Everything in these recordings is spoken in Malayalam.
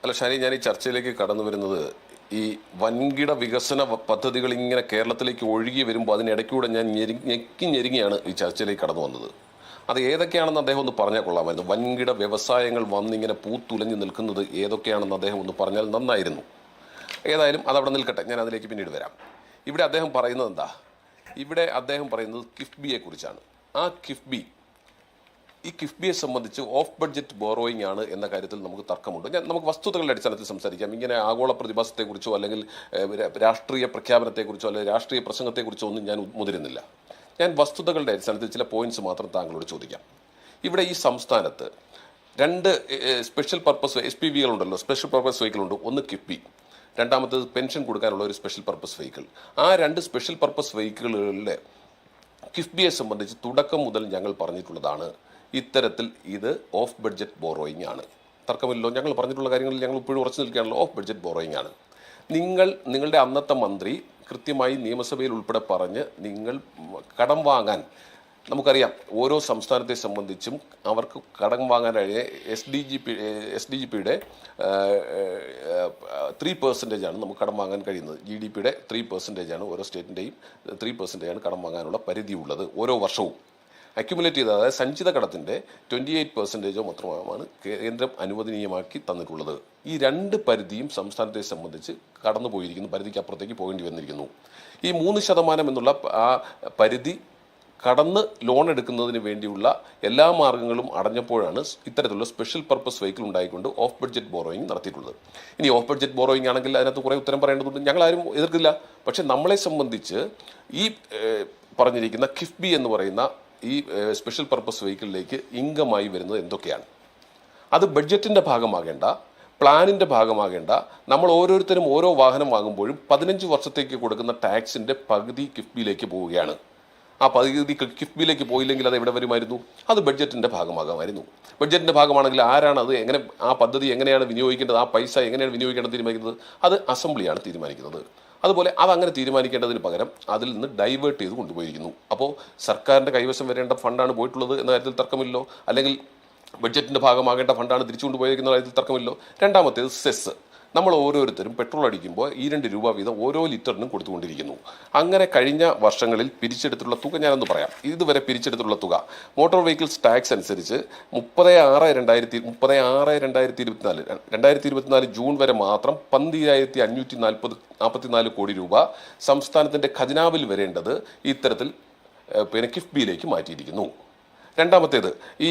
അല്ല ഷാനി, ഞാൻ ഈ ചർച്ചയിലേക്ക് കടന്നു വരുന്നത് ഈ വൻകിട വികസന പദ്ധതികൾ ഇങ്ങനെ കേരളത്തിലേക്ക് ഒഴുകി വരുമ്പോൾ അതിനിടയ്ക്കൂടെ ഞാൻ ഞെരിങ്ങിയാണ് ഈ ചർച്ചയിലേക്ക് കടന്നു വന്നത്. അത് ഏതൊക്കെയാണെന്ന് അദ്ദേഹം ഒന്ന് പറഞ്ഞാൽ കൊള്ളാമായിരുന്നു. വൻകിട വ്യവസായങ്ങൾ വന്നിങ്ങനെ പൂത്തുലഞ്ഞു നിൽക്കുന്നത് ഏതൊക്കെയാണെന്ന് അദ്ദേഹം ഒന്ന് പറഞ്ഞാൽ നന്നായിരുന്നു. ഏതായാലും അതവിടെ നിൽക്കട്ടെ, ഞാൻ അതിലേക്ക് പിന്നീട് വരാം. ഇവിടെ അദ്ദേഹം പറയുന്നത് എന്താ? ഇവിടെ അദ്ദേഹം പറയുന്നത് കിഫ്ബിയെ കുറിച്ചാണ്. ഈ കിഫ്ബിയെ സംബന്ധിച്ച് ഓഫ് ബഡ്ജറ്റ് ബോറോയിങ് ആണ് എന്ന കാര്യത്തിൽ നമുക്ക് തർക്കമുണ്ട്. നമുക്ക് വസ്തുതകളുടെ അടിസ്ഥാനത്തിൽ സംസാരിക്കാം. ഇങ്ങനെ ആഗോള പ്രതിഭാസത്തെക്കുറിച്ചോ അല്ലെങ്കിൽ രാഷ്ട്രീയ പ്രഖ്യാപനത്തെക്കുറിച്ചോ അല്ലെങ്കിൽ രാഷ്ട്രീയ പ്രസംഗത്തെക്കുറിച്ചോ ഒന്നും ഞാൻ മുതിരുന്നില്ല. ഞാൻ വസ്തുതകളുടെ അടിസ്ഥാനത്തിൽ ചില പോയിന്റ്സ് മാത്രം താങ്കളോട് ചോദിക്കാം. ഇവിടെ ഈ സംസ്ഥാനത്ത് രണ്ട് സ്പെഷ്യൽ പർപ്പസ് SPV ഉണ്ടല്ലോ, സ്പെഷ്യൽ പർപ്പസ് വെഹിക്കിൾ ഉണ്ട്. ഒന്ന് കിഫ്ബി, രണ്ടാമത്തേത് പെൻഷൻ കൊടുക്കാനുള്ള ഒരു സ്പെഷ്യൽ പർപ്പസ് വെഹിക്കിൾ. ആ രണ്ട് സ്പെഷ്യൽ പർപ്പസ് വെഹിക്കിളുകളിലെ കിഫ്ബിയെ സംബന്ധിച്ച് തുടക്കം മുതൽ ഞങ്ങൾ പറഞ്ഞിട്ടുള്ളതാണ്, ഇത്തരത്തിൽ ഇത് ഓഫ് ബഡ്ജറ്റ് ബോറോയിങ് ആണ്. തർക്കമില്ലല്ലോ. ഞങ്ങൾ പറഞ്ഞിട്ടുള്ള കാര്യങ്ങളിൽ ഞങ്ങൾ ഇപ്പോഴും ഉറച്ചു നിൽക്കുകയാണല്ലോ, ഓഫ് ബഡ്ജറ്റ് ബോറോയിങ് ആണ്. നിങ്ങളുടെ അന്നത്തെ മന്ത്രി കൃത്യമായി നിയമസഭയിൽ ഉൾപ്പെടെ പറഞ്ഞ് നിങ്ങൾ കടം വാങ്ങാൻ, നമുക്കറിയാം ഓരോ സംസ്ഥാനത്തെ സംബന്ധിച്ചും അവർക്ക് കടം വാങ്ങാനായി SDGPയുടെ 3% നമുക്ക് കടം വാങ്ങാൻ കഴിയുന്നത്. GDPയുടെ 3% ഓരോ സ്റ്റേറ്റിൻ്റെയും 3% കടം വാങ്ങാനുള്ള പരിധിയുള്ളത് ഓരോ വർഷവും. അക്യുമുലേറ്റ് ചെയ്ത, അതായത് സഞ്ചിത കടത്തിൻ്റെ 28% മാത്രമാണ് കേന്ദ്രം അനുവദനീയമാക്കി തന്നിട്ടുള്ളത്. ഈ രണ്ട് പരിധിയും സംസ്ഥാനത്തെ സംബന്ധിച്ച് കടന്നു പോയിരിക്കുന്നു, പരിധിക്ക് അപ്പുറത്തേക്ക് പോകേണ്ടി വന്നിരിക്കുന്നു. ഈ 3% എന്നുള്ള ആ പരിധി കടന്ന് ലോൺ എടുക്കുന്നതിന് വേണ്ടിയുള്ള എല്ലാ മാർഗങ്ങളും അടഞ്ഞപ്പോഴാണ് ഇത്തരത്തിലുള്ള സ്പെഷ്യൽ പർപ്പസ് വെഹിക്കിൾ ഉണ്ടായിക്കൊണ്ട് ഓഫ് ബഡ്ജറ്റ് ബോറോയിങ് നടത്തിയിട്ടുള്ളത്. ഇനി ഓഫ് ബഡ്ജറ്റ് ബോറോയിങ് ആണെങ്കിൽ അതിനകത്ത് കുറേ ഉത്തരം പറയേണ്ടതുണ്ട്. ഞങ്ങളാരും എതിർക്കില്ല. പക്ഷെ നമ്മളെ സംബന്ധിച്ച് ഈ പറഞ്ഞിരിക്കുന്ന കിഫ്ബി എന്ന് പറയുന്ന ഈ സ്പെഷ്യൽ പർപ്പസ് വെഹിക്കിളിലേക്ക് ഇൻകമായി വരുന്നത് എന്തൊക്കെയാണ്? അത് ബഡ്ജറ്റിൻ്റെ ഭാഗമാകേണ്ട, പ്ലാനിൻ്റെ ഭാഗമാകേണ്ട, നമ്മൾ ഓരോരുത്തരും ഓരോ വാഹനം വാങ്ങുമ്പോഴും 15 വർഷത്തേക്ക് കൊടുക്കുന്ന ടാക്സിൻ്റെ പകുതി കിഫ്ബിയിലേക്ക് പോവുകയാണ്. ആ പകുതി കിഫ്ബിയിലേക്ക് പോയില്ലെങ്കിൽ അത് എവിടെ വരുമായിരുന്നു? അത് ബഡ്ജറ്റിൻ്റെ ഭാഗമാകുമായിരുന്നു. ബഡ്ജറ്റിൻ്റെ ഭാഗമാണെങ്കിൽ ആരാണ് അത് എങ്ങനെ, ആ പദ്ധതി എങ്ങനെയാണ് വിനിയോഗിക്കേണ്ടത്, ആ പൈസ എങ്ങനെയാണ് വിനിയോഗിക്കേണ്ടത് തീരുമാനിക്കുന്നത്? അത് അസംബ്ലിയാണ് തീരുമാനിക്കുന്നത്. അതുപോലെ അതങ്ങനെ തീരുമാനിക്കേണ്ടതിന് പകരം അതിൽ നിന്ന് ഡൈവേർട്ട് ചെയ്ത് കൊണ്ടുപോയിരിക്കുന്നു. അപ്പോൾ സർക്കാരിൻ്റെ കൈവശം വരേണ്ട ഫണ്ടാണ് പോയിട്ടുള്ളത് എന്ന കാര്യത്തിൽ തർക്കമില്ലോ, അല്ലെങ്കിൽ ബഡ്ജറ്റിൻ്റെ ഭാഗമാകേണ്ട ഫണ്ടാണ് തിരിച്ചു കൊണ്ടുപോയിരിക്കുന്ന കാര്യത്തിൽ തർക്കമില്ലോ. രണ്ടാമത്തേത് സെസ്. നമ്മൾ ഓരോരുത്തരും പെട്രോൾ അടിക്കുമ്പോൾ 2 രൂപ വീതം ഓരോ ലിറ്ററിനും കൊടുത്തുകൊണ്ടിരിക്കുന്നു. അങ്ങനെ കഴിഞ്ഞ വർഷങ്ങളിൽ പിരിച്ചെടുത്തിട്ടുള്ള തുക ഞാനൊന്ന് പറയാം. ഇതുവരെ പിരിച്ചെടുത്തിട്ടുള്ള തുക മോട്ടോർ വെഹിക്കിൾസ് ടാക്സ് അനുസരിച്ച് 2024 ജൂൺ വരെ മാത്രം 12,544 കോടി രൂപ സംസ്ഥാനത്തിൻ്റെ ഖജനാവിൽ വരേണ്ടത് ഇത്തരത്തിൽ കിഫ്ബിയിലേക്ക് മാറ്റിയിരിക്കുന്നു. രണ്ടാമത്തേത് ഈ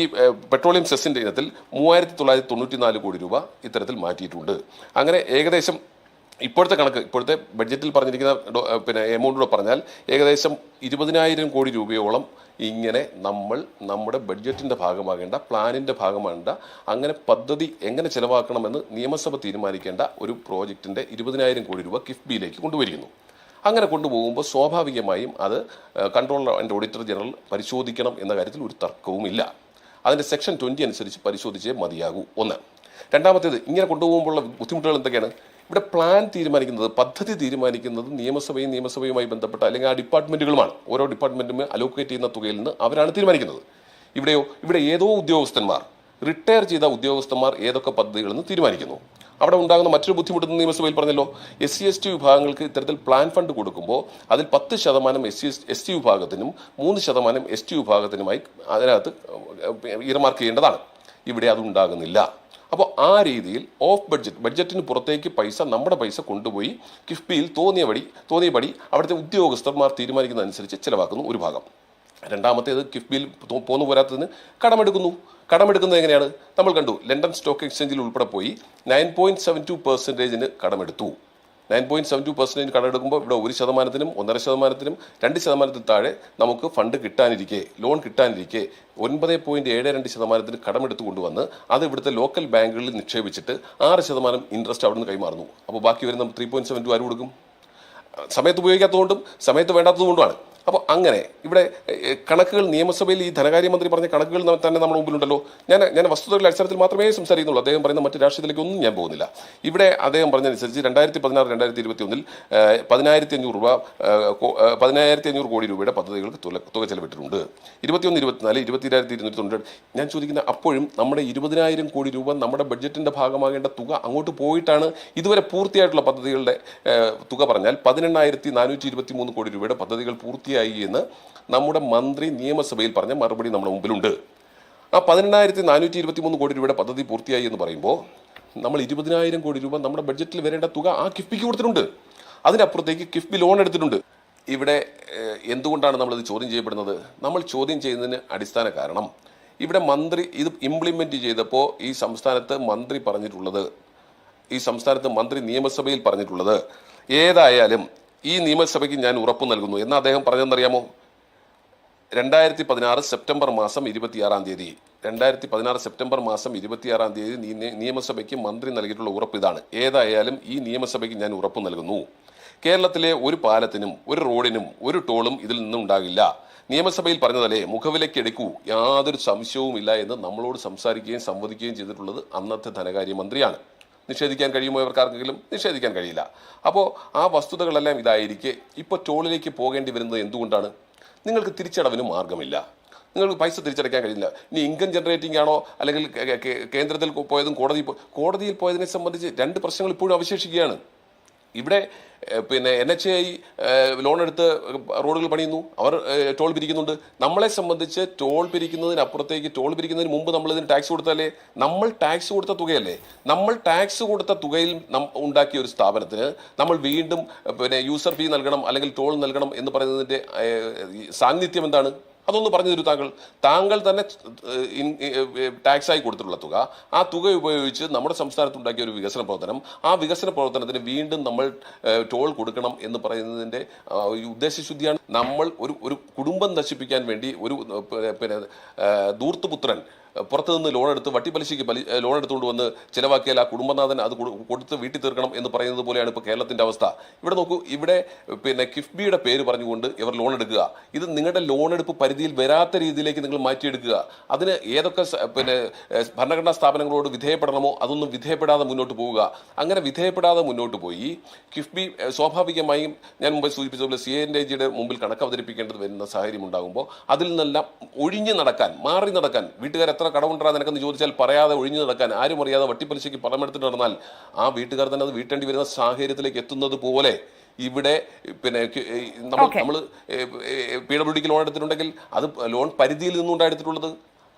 പെട്രോളിയം സെസ്സിൻ്റെ ഇനത്തിൽ 3,994 കോടി രൂപ ഇത്തരത്തിൽ മാറ്റിയിട്ടുണ്ട്. അങ്ങനെ ഏകദേശം ഇപ്പോഴത്തെ ബഡ്ജറ്റിൽ പറഞ്ഞിരിക്കുന്ന എമൗണ്ടിലൂടെ പറഞ്ഞാൽ ഏകദേശം 20,000 കോടി രൂപയോളം ഇങ്ങനെ നമ്മുടെ ബഡ്ജറ്റിൻ്റെ ഭാഗമാകേണ്ട, പ്ലാനിൻ്റെ ഭാഗമാകേണ്ട, അങ്ങനെ പദ്ധതി എങ്ങനെ ചെലവാക്കണമെന്ന് നിയമസഭ തീരുമാനിക്കേണ്ട ഒരു പ്രോജക്റ്റിൻ്റെ 20,000 കോടി രൂപ കിഫ്ബിയിലേക്ക് കൊണ്ടുവരികയുന്നു. അങ്ങനെ കൊണ്ടുപോകുമ്പോൾ സ്വാഭാവികമായും അത് കൺട്രോളർ ആൻഡ് ഓഡിറ്റർ ജനറൽ പരിശോധിക്കണം എന്ന കാര്യത്തിൽ ഒരു തർക്കവുമില്ല. അതിൻ്റെ സെക്ഷൻ 20 അനുസരിച്ച് പരിശോധിച്ചേ മതിയാകൂ. ഒന്ന്. രണ്ടാമത്തേത്, ഇങ്ങനെ കൊണ്ടുപോകുമ്പോഴുള്ള ബുദ്ധിമുട്ടുകൾ എന്തൊക്കെയാണ്? ഇവിടെ പ്ലാൻ തീരുമാനിക്കുന്നത്, പദ്ധതി തീരുമാനിക്കുന്നത് നിയമസഭയുമായി ബന്ധപ്പെട്ട അല്ലെങ്കിൽ ആ ഡിപ്പാർട്ട്മെൻറ്റുകളുമാണ്. ഓരോ ഡിപ്പാർട്ട്മെൻറ്റും അലോക്കേറ്റ് ചെയ്യുന്ന തുകയിൽ നിന്ന് അവരാണ് തീരുമാനിക്കുന്നത്. ഇവിടെ ഏതോ ഉദ്യോഗസ്ഥന്മാർ, റിട്ടയർ ചെയ്ത ഉദ്യോഗസ്ഥന്മാർ ഏതൊക്കെ പദ്ധതികളെന്ന് തീരുമാനിക്കുന്നു. അവിടെ ഉണ്ടാകുന്ന മറ്റൊരു ബുദ്ധിമുട്ടെന്ന് നിയമസഭയിൽ പറഞ്ഞല്ലോ, SC/ST വിഭാഗങ്ങൾക്ക് ഇത്തരത്തിൽ പ്ലാൻ ഫണ്ട് കൊടുക്കുമ്പോൾ അതിൽ 10% SC വിഭാഗത്തിനും 3% ST വിഭാഗത്തിനുമായി അതിനകത്ത് ഇയർമാർക്ക് ചെയ്യേണ്ടതാണ്. ഇവിടെ അതുണ്ടാകുന്നില്ല. അപ്പോൾ ആ രീതിയിൽ ഓഫ് ബഡ്ജറ്റിന് പുറത്തേക്ക് നമ്മുടെ പൈസ കൊണ്ടുപോയി കിഫ്ബിയിൽ തോന്നിയപടി അവിടുത്തെ ഉദ്യോഗസ്ഥന്മാർ തീരുമാനിക്കുന്നതനുസരിച്ച് ചിലവാക്കുന്നു ഒരു ഭാഗം. രണ്ടാമത്തേത്, കിഫ്ബിയിൽ പോന്നു പോരാത്തതിന് കടമെടുക്കുന്നത് എങ്ങനെയാണ്? നമ്മൾ കണ്ടു, ലണ്ടൻ സ്റ്റോക്ക് എക്സ്ചേഞ്ചിൽ ഉൾപ്പെടെ പോയി 9.72% കടമെടുത്തു. 9.72% കടമെടുക്കുമ്പോൾ ഇവിടെ 1%, 1.5%, 2% താഴെ നമുക്ക് ഫണ്ട് കിട്ടാനിരിക്കെ, ലോൺ കിട്ടാനിരിക്കെ 9.72% കടമെടുത്തു കൊണ്ടുവന്ന് അത് ഇവിടുത്തെ ലോക്കൽ ബാങ്കുകളിൽ നിക്ഷേപിച്ചിട്ട് 6% ഇൻട്രസ്റ്റ് അവിടെ നിന്ന് കൈമാറുന്നു. അപ്പോൾ ബാക്കി വരുന്ന 3.72 ആര് കൊടുക്കും? സമയത്ത് ഉപയോഗിക്കാത്തതുകൊണ്ടും സമയത്ത് വേണ്ടാത്തതുകൊണ്ടുമാണ്. അപ്പോൾ അങ്ങനെ ഇവിടെ കണക്കുകൾ നിയമസഭയിൽ ഈ ധനകാര്യമന്ത്രി പറഞ്ഞ കണക്കുകൾ തന്നെ നമ്മുടെ മുമ്പിലുണ്ടല്ലോ. ഞാൻ വസ്തുതകളുടെ അടിസ്ഥാനത്തിൽ മാത്രമേ സംസാരിക്കുന്നുള്ളൂ. അദ്ദേഹം പറയുന്ന മറ്റു രാഷ്ട്രീയത്തിലേക്കൊന്നും ഞാൻ പോകുന്നില്ല. ഇവിടെ അദ്ദേഹം പറഞ്ഞതനുസരിച്ച് 2016-2021 15,500 കോടി രൂപയുടെ പദ്ധതികൾക്ക് തുക ചെലവിട്ടിട്ടുണ്ട്. 21-24 20,290. ഞാൻ ചോദിക്കുന്ന അപ്പോഴും നമ്മുടെ 20,000 കോടി രൂപ നമ്മുടെ ബഡ്ജറ്റിന്റെ ഭാഗമാകേണ്ട തുക അങ്ങോട്ട് പോയിട്ടാണ് ഇതുവരെ പൂർത്തിയായിട്ടുള്ള പദ്ധതികളുടെ തുക പറഞ്ഞാൽ 18,423 കോടി രൂപയുടെ പദ്ധതികൾ പൂർത്തിയായി എന്ന് നമ്മുടെ മന്ത്രി നിയമസഭയിൽ പറഞ്ഞ മറുപടി നമ്മുടെ മുമ്പിലുണ്ട്. ആ 18,423 കോടി രൂപയുടെ പദ്ധതി പൂർത്തിയായി എന്ന് പറയുമ്പോൾ നമ്മൾ 20,000 കോടി രൂപ നമ്മുടെ ബഡ്ജറ്റിൽ വരേണ്ട തുക ആ കിഫ്ബിക്ക് കൊടുത്തിട്ടുണ്ട്. അതിനപ്പുറത്തേക്ക് കിഫ്ബി ലോൺ എടുത്തിട്ടുണ്ട്. ഇവിടെ എന്തുകൊണ്ടാണ് നമ്മളിത് ചോദ്യം ചെയ്യപ്പെടുന്നത്? നമ്മൾ ചോദ്യം ചെയ്യുന്നതിന് അടിസ്ഥാന കാരണം ഇവിടെ മന്ത്രി ഇത് ഇംപ്ലിമെന്റ് ചെയ്തപ്പോൾ ഈ സംസ്ഥാനത്ത് മന്ത്രി നിയമസഭയിൽ പറഞ്ഞിട്ടുള്ളത് ഏതായാലും ഈ നിയമസഭയ്ക്ക് ഞാൻ ഉറപ്പ് നൽകുന്നു എന്ന് അദ്ദേഹം പറഞ്ഞതെന്നറിയാമോ? 2016 സെപ്റ്റംബർ മാസം 26 നിയമസഭയ്ക്ക് മന്ത്രി നൽകിയിട്ടുള്ള ഉറപ്പ് ഇതാണ്: ഏതായാലും ഈ നിയമസഭയ്ക്ക് ഞാൻ ഉറപ്പ് നൽകുന്നു, കേരളത്തിലെ ഒരു പാലത്തിനും ഒരു റോഡിനും ഒരു ടോളും ഇതിൽ നിന്നും ഉണ്ടാകില്ല. നിയമസഭയിൽ പറഞ്ഞതല്ലേ, മുഖവിലയ്ക്ക് എടുക്കൂ, യാതൊരു സംശയവുമില്ല എന്ന് നമ്മളോട് സംസാരിക്കുകയും സംവദിക്കുകയും ചെയ്തിട്ടുള്ളത് അന്നത്തെ ധനകാര്യമന്ത്രിയാണ്. നിഷേധിക്കാൻ കഴിയുമോ? ഇവർക്കാർക്കെങ്കിലും നിഷേധിക്കാൻ കഴിയില്ല. അപ്പോൾ ആ വസ്തുതകളെല്ലാം ഇതായിരിക്കെ ഇപ്പോൾ ടോളിലേക്ക് പോകേണ്ടി വരുന്നത് എന്തുകൊണ്ടാണ്? നിങ്ങൾക്ക് തിരിച്ചടവിന് മാർഗമില്ല, നിങ്ങൾക്ക് പൈസ തിരിച്ചടയ്ക്കാൻ കഴിയില്ല. ഇനി ഇൻകം ജനറേറ്റിംഗ് ആണോ അല്ലെങ്കിൽ കേന്ദ്രത്തിൽ പോയതും കോടതിയിൽ പോയതിനെ സംബന്ധിച്ച് രണ്ട് പ്രശ്നങ്ങൾ ഇപ്പോഴും അവശേഷിക്കുകയാണ്. ഇവിടെ NHAI ലോൺ എടുത്ത് റോഡുകൾ പണിയുന്നു, അവർ ടോൾ പിരിക്കുന്നുണ്ട്. നമ്മളെ സംബന്ധിച്ച് ടോൾ പിരിക്കുന്നതിനപ്പുറത്തേക്ക് ടോൾ പിരിക്കുന്നതിന് മുമ്പ് നമ്മൾ ഇതിന് ടാക്സ് കൊടുത്തല്ലേ? നമ്മൾ ടാക്സ് കൊടുത്ത തുകയല്ലേ? നമ്മൾ ടാക്സ് കൊടുത്ത തുകയിൽ ഉണ്ടാക്കിയ ഒരു സ്ഥാപനത്തിന് നമ്മൾ വീണ്ടും യൂസർ ഫീ നൽകണം അല്ലെങ്കിൽ ടോൾ നൽകണം എന്ന് പറയുന്നതിന്റെ സാന്നിധ്യം എന്താണ്? അതൊന്ന് പറഞ്ഞു തരൂ. താങ്കൾ തന്നെ ടാക്സായി കൊടുത്തിട്ടുള്ള തുക, ആ തുക ഉപയോഗിച്ച് നമ്മുടെ സംസ്ഥാനത്ത് ഉണ്ടാക്കിയ ഒരു വികസന പ്രവർത്തനം, ആ വികസന പ്രവർത്തനത്തിന് വീണ്ടും നമ്മൾ ടോൾ കൊടുക്കണം എന്ന് പറയുന്നതിന്റെ ഉദ്ദേശശുദ്ധിയാണ്. നമ്മൾ ഒരു കുടുംബം നശിപ്പിക്കാൻ വേണ്ടി ഒരു ധൂർത്തുപുത്രൻ പുറത്തുനിന്ന് ലോൺ എടുത്ത് വട്ടിപ്പലിശയ്ക്ക് ലോൺ എടുത്തുകൊണ്ട് വന്ന് ചിലവാക്കിയാൽ ആ കുടുംബനാഥൻ അത് കൊടുത്ത് വീട്ടിൽ തീർക്കണം എന്ന് പറയുന്നത് പോലെയാണ് ഇപ്പോൾ കേരളത്തിന്റെ അവസ്ഥ. ഇവിടെ നോക്കൂ, ഇവിടെ കിഫ്ബിയുടെ പേര് പറഞ്ഞുകൊണ്ട് ഇവർ ലോൺ എടുക്കുക. ഇത് നിങ്ങളുടെ ലോൺ എടുപ്പ് പരിധിയിൽ വരാത്ത രീതിയിലേക്ക് നിങ്ങൾ മാറ്റിയെടുക്കുക. അതിന് ഏതൊക്കെ ഭരണഘടനാ സ്ഥാപനങ്ങളോട് വിധേയപ്പെടണമോ അതൊന്നും വിധേയപ്പെടാതെ മുന്നോട്ട് പോവുക. അങ്ങനെ വിധേയപ്പെടാതെ മുന്നോട്ട് പോയി കിഫ്ബി സ്വാഭാവികമായും ഞാൻ മുമ്പ് സൂചിപ്പിച്ചതുപോലെ CAG മുമ്പിൽ കണക്ക് അവതരിപ്പിക്കേണ്ടത് വരുന്ന സാഹചര്യം ഉണ്ടാകുമ്പോൾ അതിൽ നിന്നെല്ലാം ഒഴിഞ്ഞു നടക്കാൻ, മാറി നടക്കാൻ, വീട്ടുകാർ എത്ര കടമുണ്ടാ നിനക്കെന്ന് ചോദിച്ചാൽ പറയാതെ ഒഴിഞ്ഞു നടക്കാൻ, ആരും അറിയാതെ വട്ടിപ്പലിശയ്ക്ക് പണമെടുത്തിട്ട് നടന്നാൽ ആ വീട്ടുകാർ തന്നെ അത് വീട്ടേണ്ടി വരുന്ന സാഹചര്യത്തിലേക്ക് എത്തുന്നത് പോലെ ഇവിടെ നമ്മൾ PWDക്ക് ലോൺ എടുത്തിട്ടുണ്ടെങ്കിൽ അത് ലോൺ പരിധിയിൽ നിന്നുകൊണ്ടാണ് എടുത്തിട്ടുള്ളത്.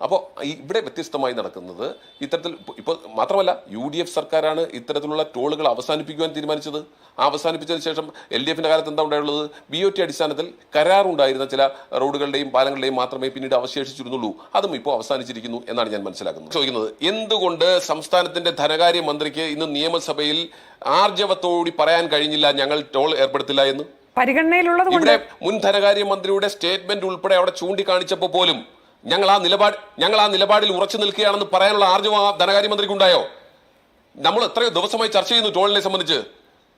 അപ്പോൾ ഇവിടെ വ്യത്യസ്തമായി നടക്കുന്നത് ഇത്തരത്തിൽ ഇപ്പോൾ മാത്രമല്ല, UDF സർക്കാരാണ് ഇത്തരത്തിലുള്ള ടോളുകൾ അവസാനിപ്പിക്കുവാൻ തീരുമാനിച്ചത്. അവസാനിപ്പിച്ചതിന് ശേഷം LDFന്റെ കാലത്ത് എന്താ ഉണ്ടായുള്ളത്? BOT അടിസ്ഥാനത്തിൽ കരാറുണ്ടായിരുന്ന ചില റോഡുകളുടെയും പാലങ്ങളുടെയും മാത്രമേ പിന്നീട് അവശേഷിച്ചിരുന്നുള്ളൂ. അതും ഇപ്പോൾ അവസാനിച്ചിരിക്കുന്നു എന്നാണ് ഞാൻ മനസ്സിലാക്കുന്നത്. ചോദിക്കുന്നത്, എന്തുകൊണ്ട് സംസ്ഥാനത്തിന്റെ ധനകാര്യ മന്ത്രിക്ക് ഇന്ന് നിയമസഭയിൽ ആർജവത്തോടി പറയാൻ കഴിഞ്ഞില്ല ഞങ്ങൾ ടോൾ ഏർപ്പെടുത്തില്ല എന്ന്? പരിഗണനയിലുള്ളത് ഇവിടെ മുൻ ധനകാര്യ മന്ത്രിയുടെ സ്റ്റേറ്റ്മെന്റ് ഉൾപ്പെടെ അവിടെ ചൂണ്ടിക്കാണിച്ചപ്പോൾ പോലും ഞങ്ങൾ ആ നിലപാടിൽ ഉറച്ചു നിൽക്കുകയാണെന്ന് പറയാനുള്ള ആർജവം ആ ധനകാര്യമന്ത്രിക്ക് ഉണ്ടായോ? നമ്മൾ എത്രയോ ദിവസമായി ചർച്ച ചെയ്യുന്നു ടോളിനെ സംബന്ധിച്ച്.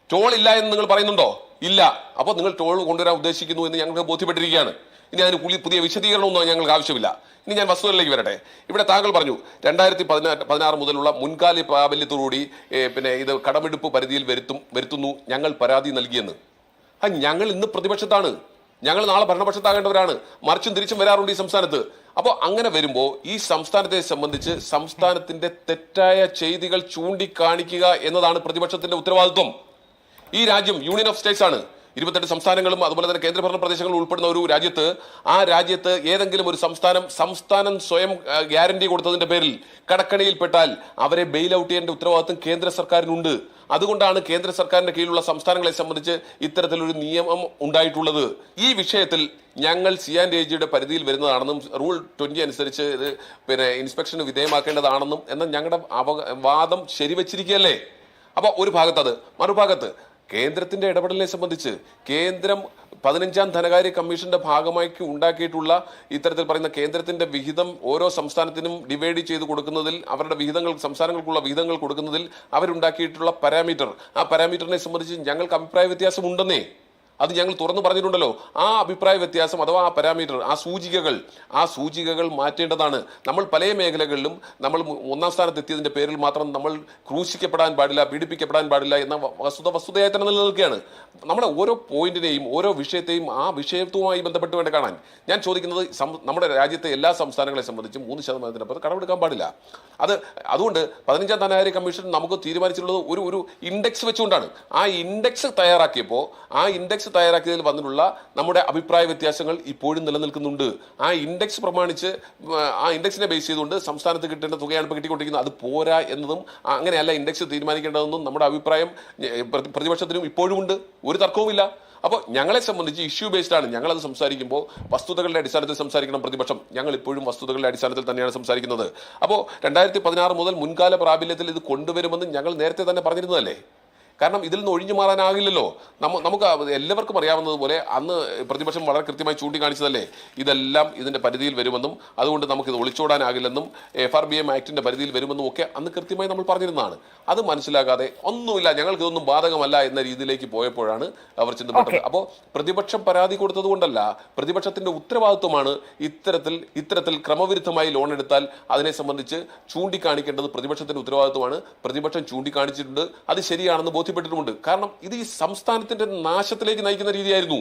ടോൾ ഇല്ല എന്ന് നിങ്ങൾ പറയുന്നുണ്ടോ? ഇല്ല. അപ്പോൾ നിങ്ങൾ ടോൾ കൊണ്ടുവരാൻ ഉദ്ദേശിക്കുന്നു എന്ന് ഞങ്ങൾക്ക് ബോധ്യപ്പെട്ടിരിക്കുകയാണ്. ഇനി അതിന് പുതിയ വിശദീകരണമൊന്നും ഞങ്ങൾക്ക് ആവശ്യമില്ല. ഇനി ഞാൻ വസ്തുതകളിലേക്ക് വരട്ടെ. ഇവിടെ താങ്കൾ പറഞ്ഞു 2016 മുതലുള്ള മുൻകാല പ്രാബല്യത്തോടുകൂടി ഇത് കടമെടുപ്പ് പരിധിയിൽ വരുത്തുന്നു, ഞങ്ങൾ പരാതി നൽകിയെന്ന്. ഞങ്ങൾ ഇന്ന് പ്രതിപക്ഷത്താണ്, ഞങ്ങൾ നാളെ ഭരണപക്ഷത്താകേണ്ടവരാണ്. മറിച്ചും തിരിച്ചും വരാറുണ്ട് ഈ സംസ്ഥാനത്ത്. അപ്പോൾ അങ്ങനെ വരുമ്പോൾ ഈ സംസ്ഥാനത്തെ സംബന്ധിച്ച് സംസ്ഥാനത്തിന്റെ തെറ്റായ ചെയ്തികൾ ചൂണ്ടിക്കാണിക്കുക എന്നതാണ് പ്രതിപക്ഷത്തിന്റെ ഉത്തരവാദിത്വം. ഈ രാജ്യം യൂണിയൻ ഓഫ് സ്റ്റേറ്റ്സ് ആണ്. 28 സംസ്ഥാനങ്ങളും അതുപോലെ തന്നെ കേന്ദ്രഭരണ പ്രദേശങ്ങളും ഉൾപ്പെടുന്ന ഒരു രാജ്യത്ത്, ആ രാജ്യത്ത് ഏതെങ്കിലും ഒരു സംസ്ഥാനം സ്വയം ഗ്യാരണ്ടി കൊടുത്തതിന്റെ പേരിൽ കടക്കണിയിൽപ്പെട്ടാൽ അവരെ ബെയിൽ ഔട്ട് ചെയ്യേണ്ട ഉത്തരവാദിത്വം കേന്ദ്ര സർക്കാരിനുണ്ട്. അതുകൊണ്ടാണ് കേന്ദ്ര സർക്കാരിന്റെ കീഴിലുള്ള സംസ്ഥാനങ്ങളെ സംബന്ധിച്ച് ഇത്തരത്തിലൊരു നിയമം ഉണ്ടായിട്ടുള്ളത്. ഈ വിഷയത്തിൽ ഞങ്ങൾ CAG പരിധിയിൽ വരുന്നതാണെന്നും റൂൾ 20 അനുസരിച്ച് ഇത് ഇൻസ്പെക്ഷന് വിധേയമാക്കേണ്ടതാണെന്നും എന്ന ഞങ്ങളുടെ വാദം ശരിവച്ചിരിക്കുകയല്ലേ? അപ്പൊ ഒരു ഭാഗത്ത് അത്, മറുഭാഗത്ത് കേന്ദ്രത്തിന്റെ ഇടപെടലിനെ സംബന്ധിച്ച് കേന്ദ്രം 15ാം ധനകാര്യ കമ്മീഷന്റെ ഭാഗമായി ഉണ്ടാക്കിയിട്ടുള്ള ഇത്തരത്തിൽ പറയുന്ന കേന്ദ്രത്തിന്റെ വിഹിതം ഓരോ സംസ്ഥാനത്തിനും ഡിവൈഡ് ചെയ്ത് കൊടുക്കുന്നതിൽ, അവരുടെ സംസ്ഥാനങ്ങൾക്കുള്ള വിഹിതങ്ങൾ കൊടുക്കുന്നതിൽ അവരുണ്ടാക്കിയിട്ടുള്ള പാരാമീറ്റർ, ആ പാരാമീറ്ററിനെ സംബന്ധിച്ച് ഞങ്ങൾക്ക് അഭിപ്രായ വ്യത്യാസം ഉണ്ടെന്നേ. അത് ഞങ്ങൾ തുറന്നു പറഞ്ഞിട്ടുണ്ടല്ലോ. ആ അഭിപ്രായ വ്യത്യാസം അഥവാ ആ പാരാമീറ്റർ, ആ സൂചികകൾ മാറ്റേണ്ടതാണ്. നമ്മൾ പല മേഖലകളിലും നമ്മൾ ഒന്നാം സ്ഥാനത്ത് എത്തിയതിന്റെ പേരിൽ മാത്രം നമ്മൾ ക്രൂശിക്കപ്പെടാൻ പാടില്ല, പീഡിപ്പിക്കപ്പെടാൻ പാടില്ല എന്ന വസ്തുതയായി തന്നെ നിലനിൽക്കുകയാണ്. നമ്മുടെ ഓരോ പോയിന്റിനെയും ഓരോ വിഷയത്തെയും ആ വിഷയത്തുമായി ബന്ധപ്പെട്ട് വേണ്ട കാണാൻ. ഞാൻ ചോദിക്കുന്നത് നമ്മുടെ രാജ്യത്തെ എല്ലാ സംസ്ഥാനങ്ങളെ സംബന്ധിച്ചും 3% കടമെടുക്കാൻ പാടില്ല. അതുകൊണ്ട് 15ാം ധനകാര്യ കമ്മീഷൻ നമുക്ക് തീരുമാനിച്ചിട്ടുള്ളത് ഒരു ഇൻഡെക്സ് വെച്ചുകൊണ്ടാണ്. ആ ഇൻഡെക്സ് തയ്യാറാക്കിയതിൽ വന്നിട്ടുള്ള നമ്മുടെ അഭിപ്രായ വ്യത്യാസങ്ങൾ ഇപ്പോഴും നിലനിൽക്കുന്നുണ്ട്. ആ ഇൻഡെക്സ് പ്രമാണിച്ച് ആ ഇൻഡെക്സിനെ ബേസ് ചെയ്തുകൊണ്ട് സംസ്ഥാനത്ത് കിട്ടേണ്ട തുകയാണ് ഇപ്പോൾ കിട്ടിക്കൊണ്ടിരിക്കുന്നത്. അത് പോരാ എന്നതും അങ്ങനെയല്ല ഇൻഡെക്സ് തീരുമാനിക്കേണ്ടതെന്നും നമ്മുടെ അഭിപ്രായം പ്രതിപക്ഷത്തിനും ഇപ്പോഴും ഉണ്ട്. ഒരു തർക്കവുമില്ല. അപ്പോൾ ഞങ്ങളെ സംബന്ധിച്ച് ഇഷ്യൂ ബേസ്ഡ് ആണ്. ഞങ്ങളത് സംസാരിക്കുമ്പോൾ വസ്തുതകളുടെ അടിസ്ഥാനത്തിൽ സംസാരിക്കണം. പ്രതിപക്ഷം ഞങ്ങൾ ഇപ്പോഴും വസ്തുതകളുടെ അടിസ്ഥാനത്തിൽ തന്നെയാണ് സംസാരിക്കുന്നത്. അപ്പോൾ 2016 മുതൽ മുൻകാല പ്രാബല്യത്തിൽ ഇത് കൊണ്ടുവരുമെന്ന് ഞങ്ങൾ നേരത്തെ തന്നെ പറഞ്ഞിരുന്നതല്ലേ. കാരണം ഇതിൽ നിന്ന് ഒഴിഞ്ഞു മാറാനാകില്ലല്ലോ. നമുക്ക് എല്ലാവർക്കും അറിയാവുന്നതുപോലെ അന്ന് പ്രതിപക്ഷം വളരെ കൃത്യമായി ചൂണ്ടിക്കാണിച്ചതല്ലേ ഇതെല്ലാം ഇതിന്റെ പരിധിയിൽ വരുമെന്നും അതുകൊണ്ട് നമുക്കിത് ഒളിച്ചോടാനാകില്ലെന്നും FRBM ആക്ടിന്റെ പരിധിയിൽ വരുമെന്നും ഒക്കെ അന്ന് കൃത്യമായി നമ്മൾ പറഞ്ഞിരുന്നതാണ്. അത് മനസ്സിലാകാതെ ഒന്നുമില്ല, ഞങ്ങൾക്ക് ഇതൊന്നും ബാധകമല്ല എന്ന രീതിയിലേക്ക് പോയപ്പോഴാണ് അവർ ചിന്തപ്പെട്ടത്. അപ്പോൾ പ്രതിപക്ഷം പരാതി കൊടുത്തത് കൊണ്ടല്ല, പ്രതിപക്ഷത്തിന്റെ ഉത്തരവാദിത്വമാണ് ഇത്തരത്തിൽ ക്രമവിരുദ്ധമായി ലോൺ എടുത്താൽ അതിനെ സംബന്ധിച്ച് ചൂണ്ടിക്കാണിക്കേണ്ടത് പ്രതിപക്ഷത്തിന്റെ ഉത്തരവാദിത്വമാണ്. പ്രതിപക്ഷം ചൂണ്ടിക്കാണിച്ചിട്ടുണ്ട്, അത് ശരിയാണെന്ന് ബോധ്യപ്പെട്ടിട്ടുമുണ്ട്. കാരണം ഇത് ഈ സംസ്ഥാനത്തിന്റെ നാശത്തിലേക്ക് നയിക്കുന്ന രീതിയായിരുന്നു.